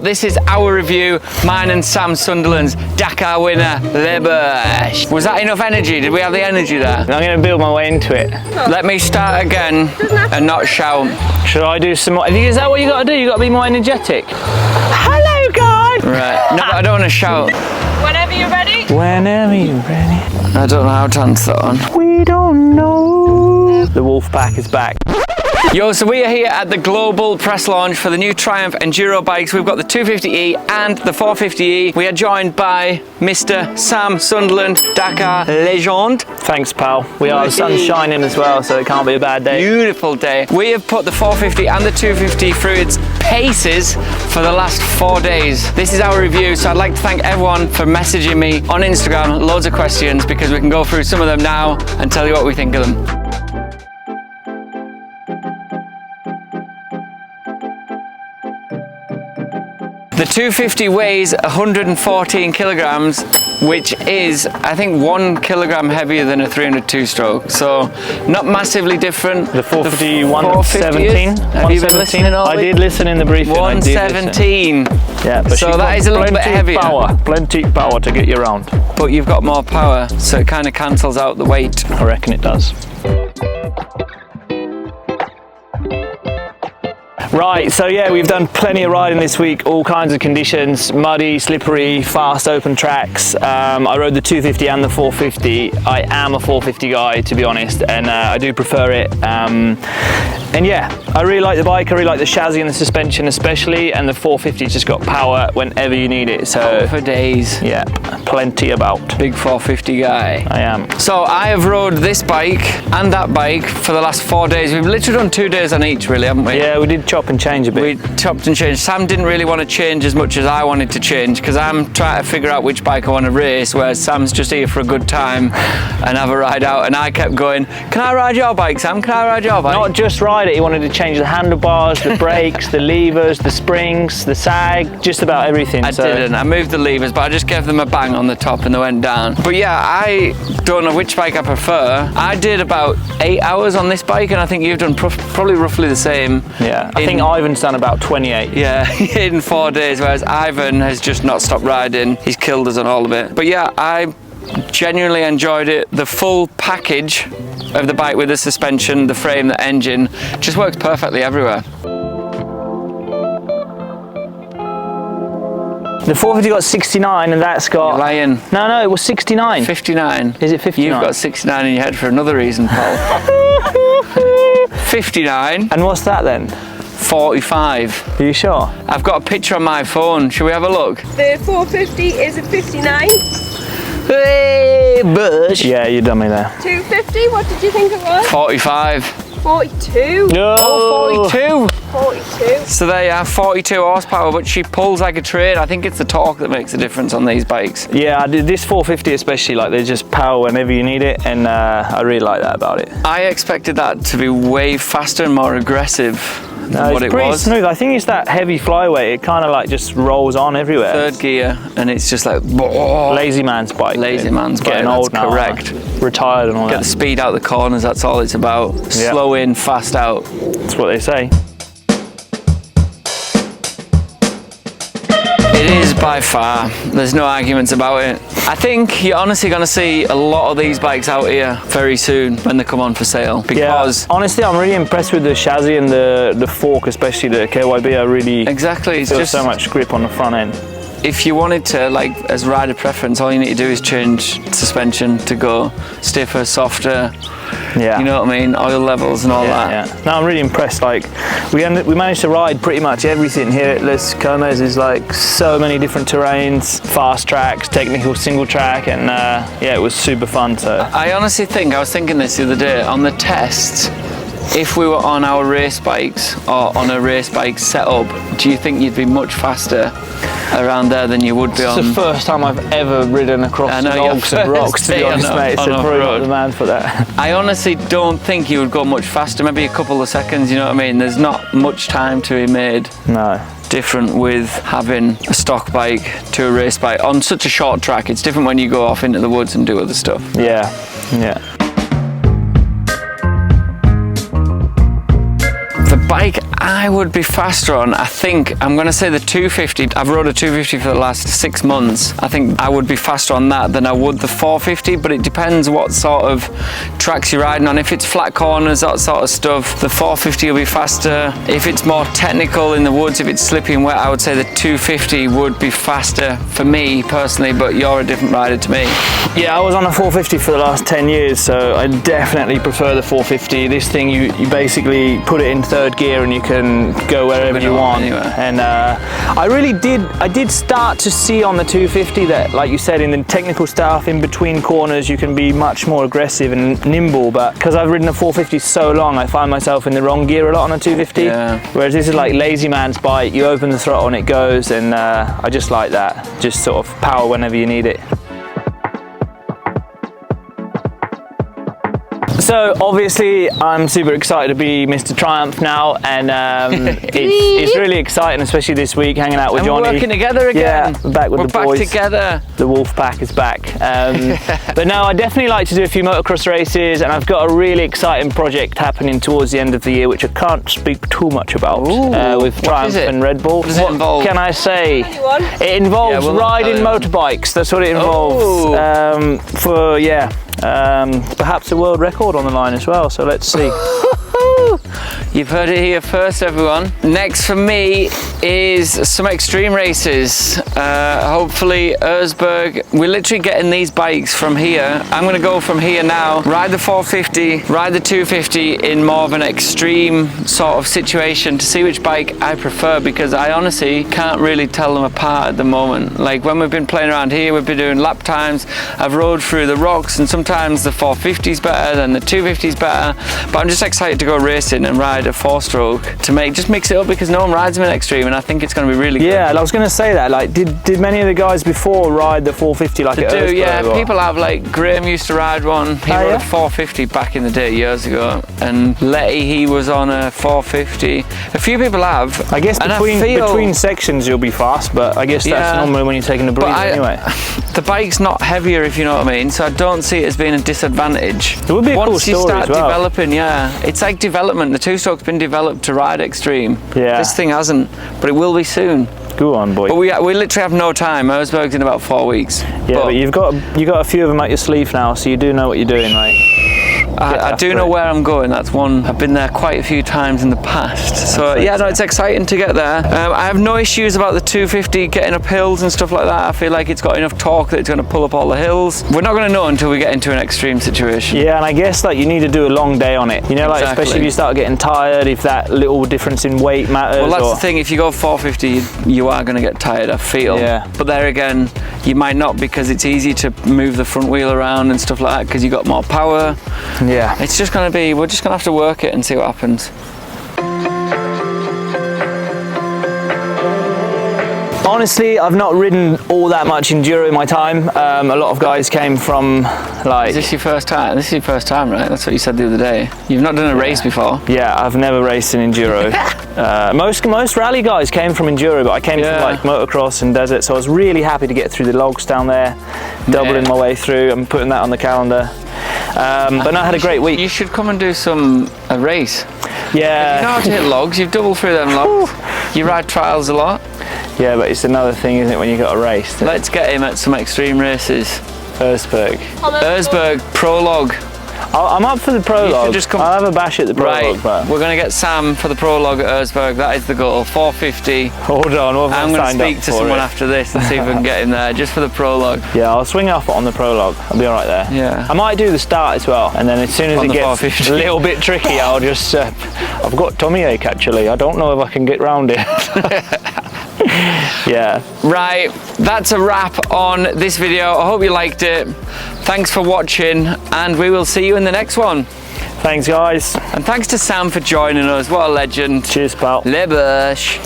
This is our review, mine and Sam Sunderland's Dakar winner, Le Burch. Was that enough energy? Did we have the energy there? I'm going to build my way into it. Let me start again and not shout. Should I do some more? Is that what you got to do? You got to be more energetic. Hello, guys. Right. No, but I don't want to shout. Whenever you're ready. Whenever you're ready. I don't know how to answer that one. We don't know. The wolf pack is back. Yo, so we are here at the global press launch for the new Triumph Enduro bikes. We've got the 250e and the 450e. We are joined by Mr. Sam Sunderland, Dakar legend. Thanks, pal. We are. The sun's shining as well, so it can't be a bad day. Beautiful day. We have put the 450 and the 250 through its paces for the last 4 days. This is our review, so I'd like to thank everyone for messaging me on Instagram. Loads of questions, because we can go through some of them now and tell you what we think of them. The 250 weighs 114 kilograms, which is, I think, 1 kilogram heavier than a 300 two-stroke. So, not massively different. The 450, 117? Have you been listening all I did listen in the briefing. 117. Yeah, but so that is a little bit heavier. Plenty power to get you around. But you've got more power, so it kind of cancels out the weight. I reckon it does. Right, so yeah, we've done plenty of riding this week, all kinds of conditions, muddy, slippery, fast open tracks. I rode the 250 and the 450. I am a 450 guy, to be honest, and I do prefer it. And yeah, I really like the bike, I really like the chassis and the suspension especially, and the 450's just got power whenever you need it. So for days. Yeah, plenty about. Big 450 guy. I am. So I have rode this bike and that bike for the last 4 days. We've literally done 2 days on each, really, haven't we? Yeah, we did chop and change a bit. We chopped and changed. Sam didn't really want to change as much as I wanted to change, because I'm trying to figure out which bike I want to race, whereas Sam's just here for a good time and have a ride out, and I kept going, can I ride your bike, Sam? Can I ride your bike? Not just ride it, he wanted to change the handlebars, the brakes, the levers, the springs, the sag, just about everything. I didn't. I moved the levers, but I just gave them a bang on the top and they went down. But yeah, I don't know which bike I prefer. I did about 8 hours on this bike, and I think you've done probably roughly the same. Yeah, I think Ivan's done about 28. Yeah, in 4 days, whereas Ivan has just not stopped riding. He's killed us on all of it. But yeah, I genuinely enjoyed it. The full package of the bike with the suspension, the frame, the engine, just works perfectly everywhere. The 450 got 69 and that's got... You're lying. No, it was 69. 59. Is it 59? You've got 69 in your head for another reason, Paul. 59. And what's that then? 45. Are you sure? I've got a picture on my phone. Shall we have a look? The 450 is a 59. Hey, Bush. Yeah, you done me there. 250, what did you think it was? 45. 42. No. Oh, 42. 42. So there you are, 42 horsepower, but she pulls like a train. I think it's the torque that makes a difference on these bikes. Yeah, this 450 especially, like there's just power whenever you need it, and I really like that about it. I expected that to be way faster and more aggressive than what it pretty was. Smooth. I think it's that heavy flyweight. It kind of like just rolls on everywhere. Third gear, and it's just like lazy man's bike. Lazy man's bike. Getting old now. Correct. Retired and all that. Get the speed out the corners. That's all it's about. Yeah. Slow in, fast out. That's what they say. It is by far. There's no arguments about it. I think you're honestly going to see a lot of these bikes out here very soon when they come on for sale, because honestly I'm really impressed with the chassis and the fork, especially the KYB. I really it's feel just so much grip on the front end. If you wanted to, like, as rider preference, all you need to do is change suspension to go stiffer, softer. Yeah. You know what I mean? Oil levels and all that. Yeah. No, I'm really impressed. Like, we managed to ride pretty much everything here at Les Comes. There's like so many different terrains, fast tracks, technical single track, and yeah, it was super fun. So I honestly think, I was thinking this the other day, on the tests, if we were on our race bikes or on a race bike setup, do you think you'd be much faster around there than you would be on? It's the first time I've ever ridden across logs and rocks, to be honest, mate. So probably not the man for that. I honestly don't think you would go much faster, maybe a couple of seconds, you know what I mean? There's not much time to be made. No. Different with having a stock bike to a race bike on such a short track. It's different when you go off into the woods and do other stuff. Yeah. The bike bike I would be faster on, I think, I'm going to say the 250. I've rode a 250 for the last 6 months. I think I would be faster on that than I would the 450, but it depends what sort of tracks you're riding on. If it's flat corners, that sort of stuff, the 450 will be faster. If it's more technical in the woods, if it's slippy and wet, I would say the 250 would be faster for me personally, but you're a different rider to me. Yeah, I was on a 450 for the last 10 years, so I definitely prefer the 450. This thing, you basically put it in third gear and you can go wherever you want. Anywhere. And I did start to see on the 250 that, like you said, in the technical stuff, in between corners, you can be much more aggressive and nimble, but because I've ridden a 450 so long, I find myself in the wrong gear a lot on a 250. Yeah. Whereas this is like lazy man's bike, you open the throttle and it goes, and I just like that. Just sort of power whenever you need it. So obviously I'm super excited to be Mr. Triumph now, and it's really exciting, especially this week, hanging out with Jonny. We're working together again. Yeah, back with the boys. We're back together. The wolf pack is back. But no, I definitely like to do a few motocross races, and I've got a really exciting project happening towards the end of the year, which I can't speak too much about. With Triumph and Red Bull. What does it involve? Can I say? It involves riding motorbikes. That's what it involves. Perhaps a world record on the line as well, so let's see. You've heard it here first, everyone. Next for me is some extreme races. Hopefully Erzberg. We're literally getting these bikes from here. I'm going to go from here now, ride the 450, ride the 250 in more of an extreme sort of situation to see which bike I prefer, because I honestly can't really tell them apart at the moment. Like when we've been playing around here, we've been doing lap times. I've rode through the rocks, and sometimes the 450 is better than the 250 is better, but I'm just excited to go racing and ride a 4-stroke to just mix it up, because no one rides them in extreme, and I think it's going to be really good. Yeah, I was going to say that. Like, did many of the guys before ride the 450 like at Erzberg? Yeah, people have. Like Graham used to ride one. He rode a 450 back in the day years ago, and Letty, he was on a 450. A few people have. I guess between sections you'll be fast, but I guess that's normally when you're taking a breather anyway. The bike's not heavier, if you know what I mean, so I don't see it as being a disadvantage. It would be a cool Once you story start as well. developing, it's like development. The 2-stroke's been developed to ride extreme. Yeah. This thing hasn't, but it will be soon. Go on, boy. But we literally have no time. Erzberg's in about 4 weeks. Yeah, but you've got a few of them at your sleeve now, so you do know what you're doing, right? I do know where I'm going. That's one. I've been there quite a few times in the past. So it's exciting to get there. I have no issues about the 250 getting up hills and stuff like that. I feel like it's got enough torque that it's going to pull up all the hills. We're not going to know until we get into an extreme situation. Yeah, and I guess like you need to do a long day on it. You know, like especially if you start getting tired, if that little difference in weight matters. Well, that's the thing. If you go 450, you are going to get tired, I feel. Yeah. But there again, you might not, because it's easy to move the front wheel around and stuff like that, because you got more power. Yeah. It's just going to be, we're just going to have to work it and see what happens. Honestly, I've not ridden all that much enduro in my time. A lot of guys came from like... Is this your first time? This is your first time, right? That's what you said the other day. You've not done a race before? Yeah, I've never raced in enduro. Most rally guys came from enduro, but I came from like motocross and desert, so I was really happy to get through the logs down there, doubling my way through and putting that on the calendar. But no, I had a great week. You should come and do a race. Yeah. You know how to hit logs, you've doubled through them logs. You ride trials a lot. Yeah, but it's another thing, isn't it, when you got a race? Let's get him at some extreme races. Erzberg. Erzberg prologue. I'm up for the prologue. Just come. I'll have a bash at the prologue. Right, but we're going to get Sam for the prologue at Erzberg. That is the goal. 450. Hold on, I'm going to speak to someone after this and see if we can get him there, just for the prologue. Yeah, I'll swing off on the prologue. I'll be all right there. Yeah. I might do the start as well, and then as soon as it gets a little bit tricky, I'll just... I've got tummy ache, actually. I don't know if I can get round it. Yeah. Right, that's a wrap on this video. I hope you liked it. Thanks for watching, and we will see you in the next one. Thanks, guys. And thanks to Sam for joining us. What a legend. Cheers, pal. Le Bush.